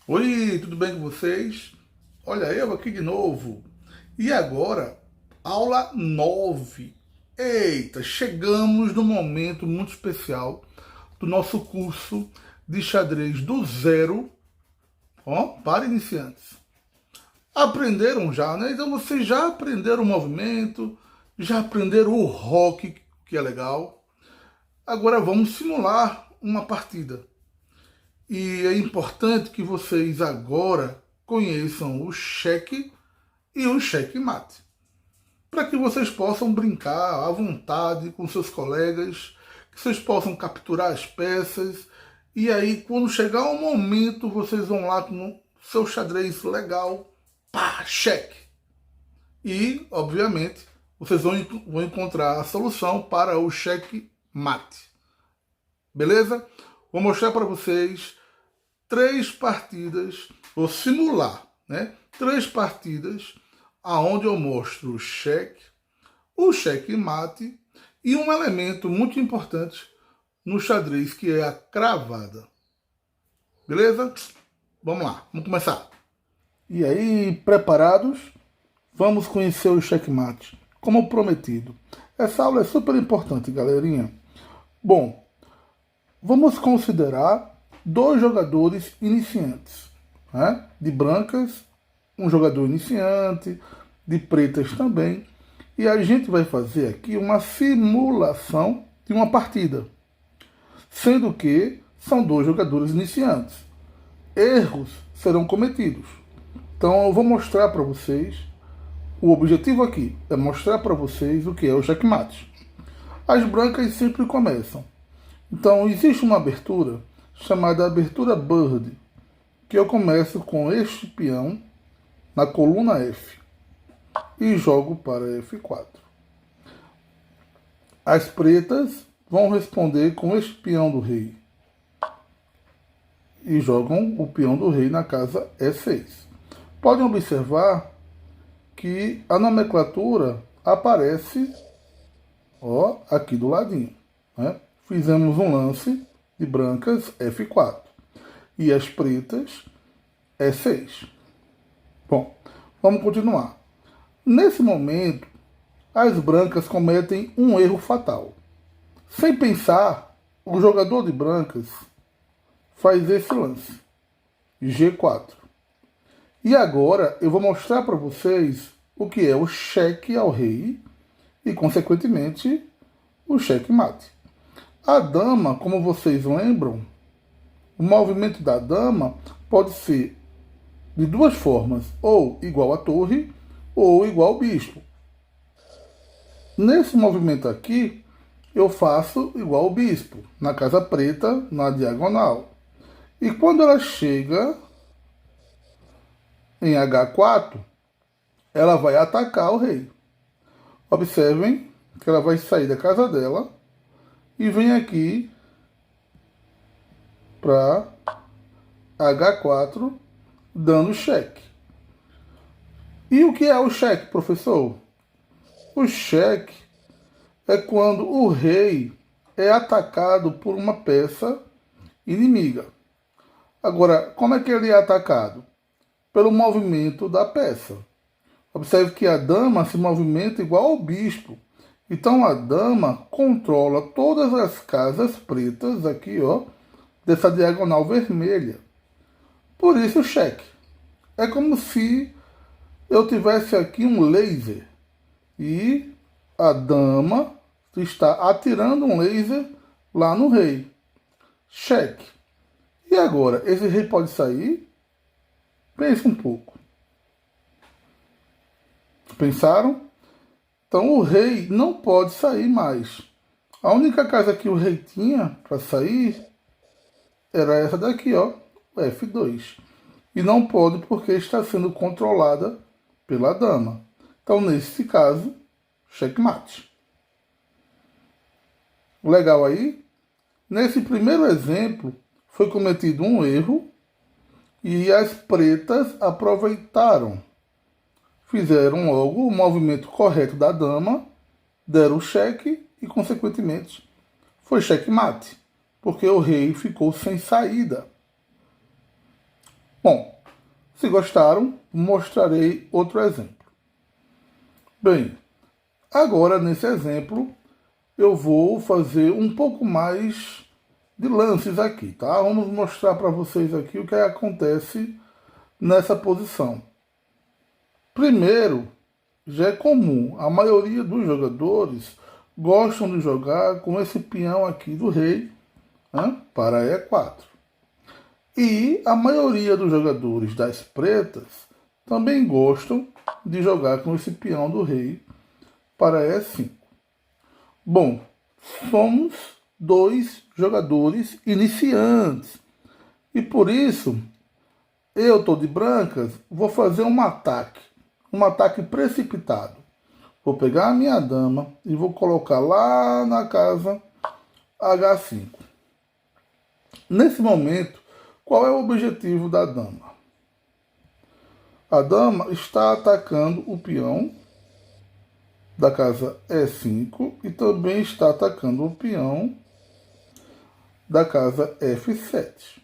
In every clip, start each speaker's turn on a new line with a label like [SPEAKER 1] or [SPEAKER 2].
[SPEAKER 1] Oi, tudo bem com vocês? Olha, eu aqui de novo. E agora, aula 9. Eita, chegamos num momento muito especial do nosso curso de xadrez do zero, ó, para iniciantes. Aprenderam já, né? Então vocês já aprenderam o movimento, já aprenderam o rock, que é legal. Agora vamos simular uma partida. E é importante que vocês agora conheçam o cheque e o checkmate, para que vocês possam brincar à vontade com seus colegas, que vocês possam capturar as peças, e aí quando chegar o momento vocês vão lá com o seu xadrez legal, pá, cheque. E, obviamente, vocês vão encontrar a solução para o checkmate. Beleza? Vou mostrar para vocês 3 partidas, vou simular, né? 3 partidas aonde eu mostro o checkmate e um elemento muito importante no xadrez, que é a cravada. Beleza? Vamos lá, vamos começar. E aí, preparados? Vamos conhecer o checkmate, como prometido. Essa aula é super importante, galerinha. Bom, vamos considerar 2 jogadores iniciantes, né? De brancas, um jogador iniciante, de pretas também. E a gente vai fazer aqui uma simulação de uma partida, sendo que são 2 jogadores iniciantes. Erros serão cometidos. Então eu vou mostrar para vocês, o objetivo aqui é mostrar para vocês o que é o checkmate. As brancas sempre começam. Então existe uma abertura chamada abertura Bird, que eu começo com este peão na coluna F e jogo para F4. As pretas vão responder com este peão do rei e jogam o peão do rei na casa E6. Podem observar que a nomenclatura aparece, ó, aqui do ladinho, né? Fizemos um lance de brancas F4 e as pretas E6. Bom, vamos continuar. Nesse momento, as brancas cometem um erro fatal. Sem pensar, o jogador de brancas faz esse lance, G4. E agora eu vou mostrar para vocês o que é o cheque ao rei e, consequentemente, o checkmate. A dama, como vocês lembram, o movimento da dama pode ser de 2 formas, ou igual a torre, ou igual ao bispo. Nesse movimento aqui, eu faço igual ao bispo, na casa preta, na diagonal. E quando ela chega em H4, ela vai atacar o rei. Observem que ela vai sair da casa dela e vem aqui para H4, dando cheque. E o que é o cheque, professor? O cheque é quando o rei é atacado por uma peça inimiga. Agora, como é que ele é atacado? Pelo movimento da peça. Observe que a dama se movimenta igual ao bispo. Então a dama controla todas as casas pretas aqui, ó, dessa diagonal vermelha. Por isso o cheque. É como se eu tivesse aqui um laser e a dama está atirando um laser lá no rei. Cheque. E agora, esse rei pode sair? Pense um pouco. Pensaram? Então o rei não pode sair mais. A única casa que o rei tinha para sair era essa daqui, ó, o F2. E não pode porque está sendo controlada pela dama. Então, nesse caso, checkmate. Legal aí? Nesse primeiro exemplo, foi cometido um erro e as pretas aproveitaram. Fizeram logo o movimento correto da dama, deram o cheque e, consequentemente, foi checkmate, porque o rei ficou sem saída. Bom, se gostaram, mostrarei outro exemplo. Bem, agora nesse exemplo eu vou fazer um pouco mais de lances aqui, tá? Vamos mostrar para vocês aqui o que acontece nessa posição. Primeiro, já é comum, a maioria dos jogadores gostam de jogar com esse peão aqui do rei, né, para E4. E a maioria dos jogadores das pretas também gostam de jogar com esse peão do rei para E5. Bom, somos dois jogadores iniciantes e por isso eu tô de brancas, vou fazer um ataque precipitado. Vou pegar a minha dama e vou colocar lá na casa H5. Nesse momento, qual é o objetivo da dama? A dama está atacando o peão da casa E5 e também está atacando o peão da casa F7.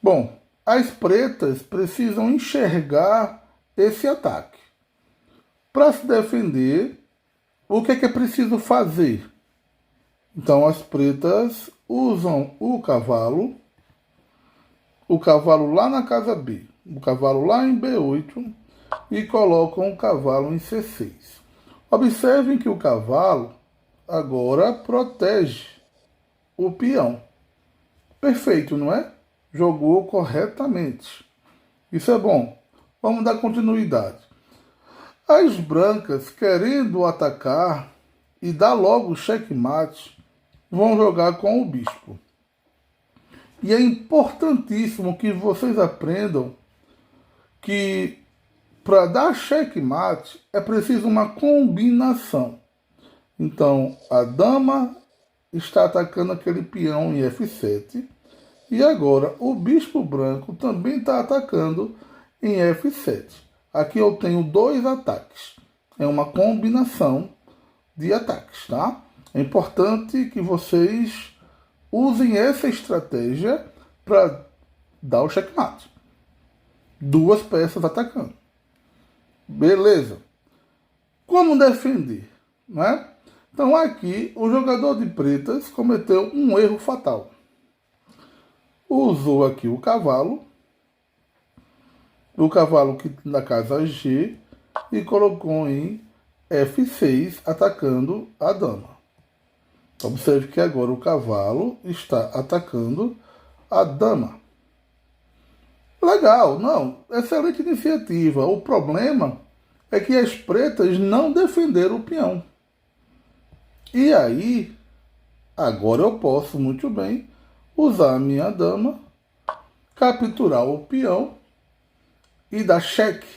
[SPEAKER 1] Bom, as pretas precisam enxergar esse ataque. Para se defender, o que é preciso fazer? Então as pretas usam o cavalo lá na casa B, o cavalo lá em B8 e colocam o cavalo em C6. Observem que o cavalo agora protege o peão. Perfeito, não é? Jogou corretamente. Isso é bom. Vamos dar continuidade. As brancas, querendo atacar e dar logo checkmate, vão jogar com o bispo. E é importantíssimo que vocês aprendam que para dar checkmate é preciso uma combinação. Então, a dama está atacando aquele peão em F7 e agora o bispo branco também está atacando em F7. Aqui eu tenho dois ataques. É uma combinação de ataques, tá? É importante que vocês usem essa estratégia para dar o checkmate. Duas peças atacando. Beleza. Como defender, né? Então aqui o jogador de pretas cometeu um erro fatal. Usou aqui o cavalo que na casa G e colocou em F6 atacando a dama. Observe que agora o cavalo está atacando a dama. Legal, não, excelente iniciativa. O problema é que as pretas não defenderam o peão. E aí, agora eu posso muito bem usar a minha dama, capturar o peão e dar cheque.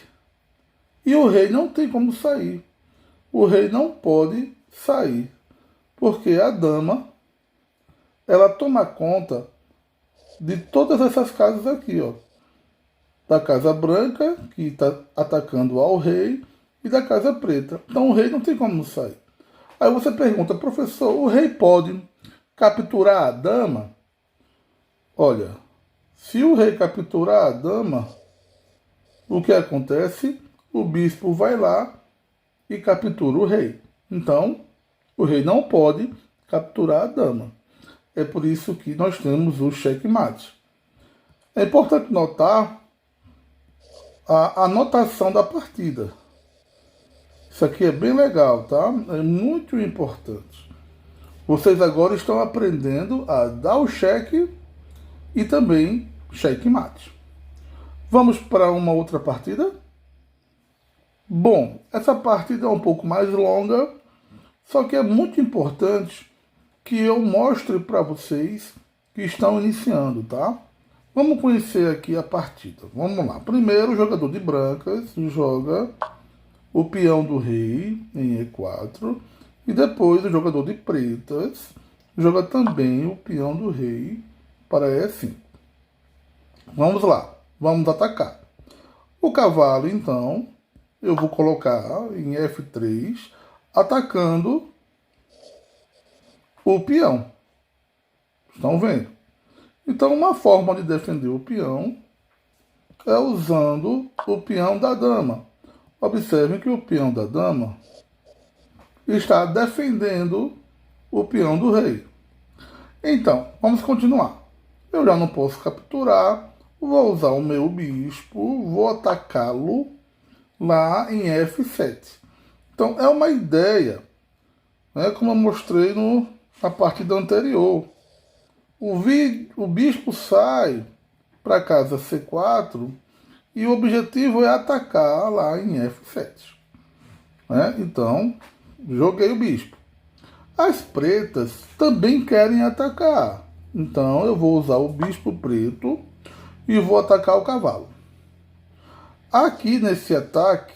[SPEAKER 1] E o rei não tem como sair. O rei não pode sair, porque a dama, ela toma conta de todas essas casas aqui, ó. Da casa branca, que está atacando ao rei, e da casa preta. Então o rei não tem como sair. Aí você pergunta, professor, o rei pode capturar a dama? Olha, se o rei capturar a dama, o que acontece? O bispo vai lá e captura o rei. Então, o rei não pode capturar a dama. É por isso que nós temos o checkmate. É importante notar a anotação da partida. Isso aqui é bem legal, tá? É muito importante. Vocês agora estão aprendendo a dar o cheque e também checkmate. Vamos para uma outra partida? Bom, essa partida é um pouco mais longa, só que é muito importante que eu mostre para vocês que estão iniciando, tá? Vamos conhecer aqui a partida. Vamos lá. Primeiro, o jogador de brancas joga o peão do rei em E4 e depois o jogador de pretas joga também o peão do rei para E5. Vamos lá, vamos atacar. O cavalo, então, eu vou colocar em F3, atacando o peão. Estão vendo? Então, uma forma de defender o peão é usando o peão da dama. Observem que o peão da dama está defendendo o peão do rei. Então, vamos continuar. Eu já não posso capturar, vou usar o meu bispo, vou atacá-lo lá em F7. Então, é uma ideia, né, como eu mostrei na partida anterior. O bispo sai para a casa C4 e o objetivo é atacar lá em F7. Né? Então, joguei o bispo. As pretas também querem atacar. Então, eu vou usar o bispo preto e vou atacar o cavalo. Aqui nesse ataque,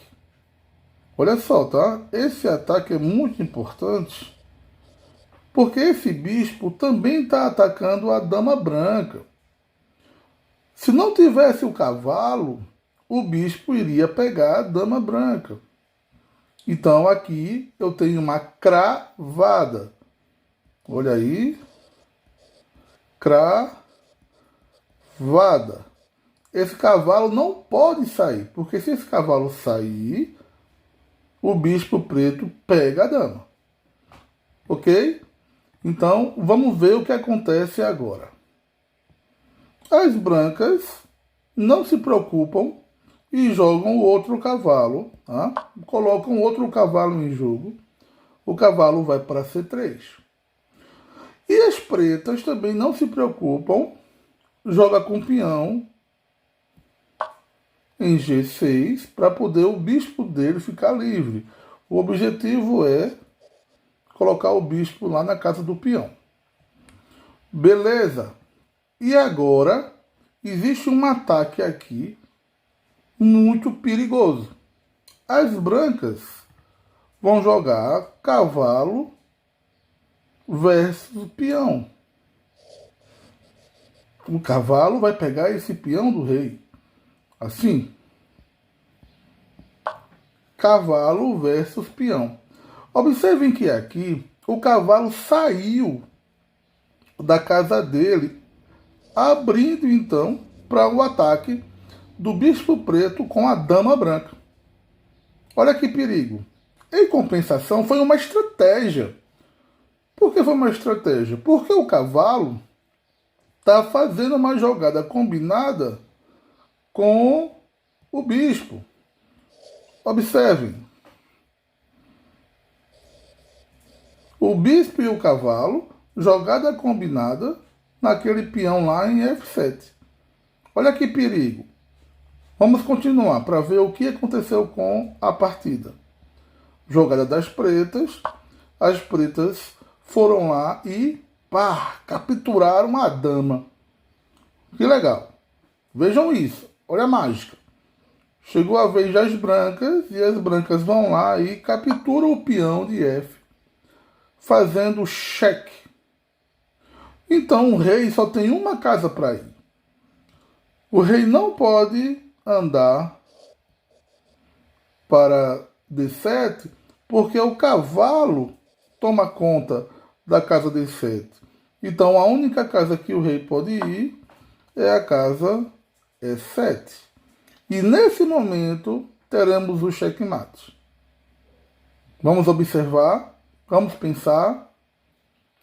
[SPEAKER 1] olha só, tá? Esse ataque é muito importante porque esse bispo também está atacando a dama branca. Se não tivesse o cavalo, o bispo iria pegar a dama branca. Então aqui eu tenho uma cravada. Olha aí. Cravada. Esse cavalo não pode sair, porque se esse cavalo sair, o bispo preto pega a dama. Ok? Então vamos ver o que acontece agora. As brancas não se preocupam e jogam o outro cavalo. Tá? Colocam outro cavalo em jogo. O cavalo vai para C3. E as pretas também não se preocupam. Joga com peão em G6 para poder o bispo dele ficar livre. O objetivo é colocar o bispo lá na casa do peão. Beleza. E agora existe um ataque aqui muito perigoso. As brancas vão jogar cavalo versus peão. O cavalo vai pegar esse peão do rei. Assim. Cavalo versus peão. Observem que aqui o cavalo saiu da casa dele, abrindo então para o ataque do bispo preto com a dama branca. Olha que perigo. Em compensação, foi uma estratégia. Por que foi uma estratégia? Porque o cavalo está fazendo uma jogada combinada com o bispo. Observem. O bispo e o cavalo, jogada combinada naquele peão lá em F7. Olha que perigo. Vamos continuar para ver o que aconteceu com a partida. Jogada das pretas. As pretas foram lá e capturaram a dama. Que legal. Vejam isso. Olha a mágica. Chegou a vez das brancas e as brancas vão lá e capturam o peão de F, fazendo cheque. Então o rei só tem uma casa para ir. O rei não pode andar para D7 porque o cavalo toma conta da casa D7. Então a única casa que o rei pode ir é a casa E7. E nesse momento teremos o checkmate. Vamos observar, vamos pensar.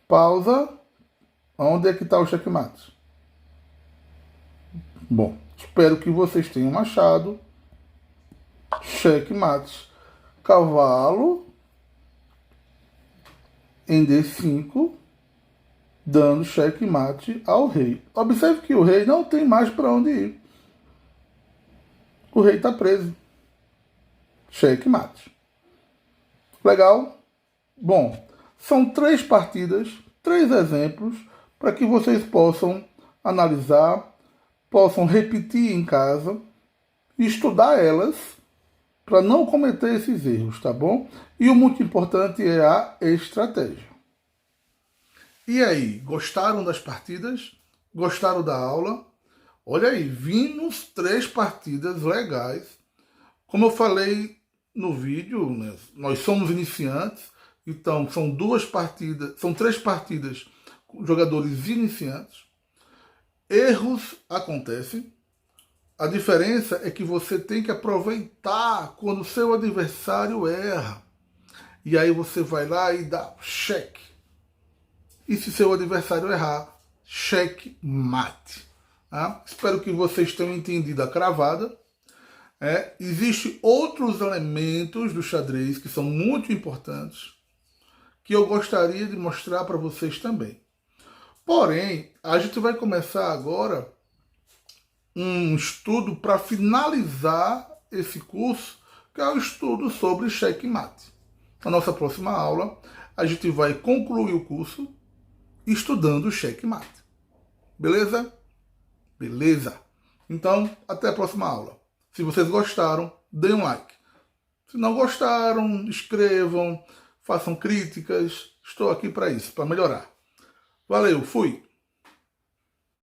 [SPEAKER 1] Pausa. Onde é que está o checkmate? Bom, espero que vocês tenham achado. Checkmate. Cavalo em D5, dando checkmate ao rei. Observe que o rei não tem mais para onde ir. O rei está preso. Checkmate. Legal? Bom, são 3 partidas, 3 exemplos para que vocês possam analisar, possam repetir em casa e estudar elas para não cometer esses erros, tá bom? E o muito importante é a estratégia. E aí, gostaram das partidas? Gostaram da aula? Olha aí, vimos 3 partidas legais. Como eu falei no vídeo, né, nós somos iniciantes, então são 3 partidas com jogadores iniciantes. Erros acontecem, A diferença é que você tem que aproveitar quando o seu adversário erra. E aí você vai lá e dá cheque. E se seu adversário errar, cheque mate. Tá? Espero que vocês tenham entendido a cravada. Existem outros elementos do xadrez que são muito importantes, que eu gostaria de mostrar para vocês também. Porém, a gente vai começar agora um estudo para finalizar esse curso, que é o estudo sobre checkmate. Na nossa próxima aula, a gente vai concluir o curso estudando checkmate. Beleza? Beleza. Então, até a próxima aula. Se vocês gostaram, deem um like. Se não gostaram, escrevam, façam críticas. Estou aqui para isso, para melhorar. Valeu, fui!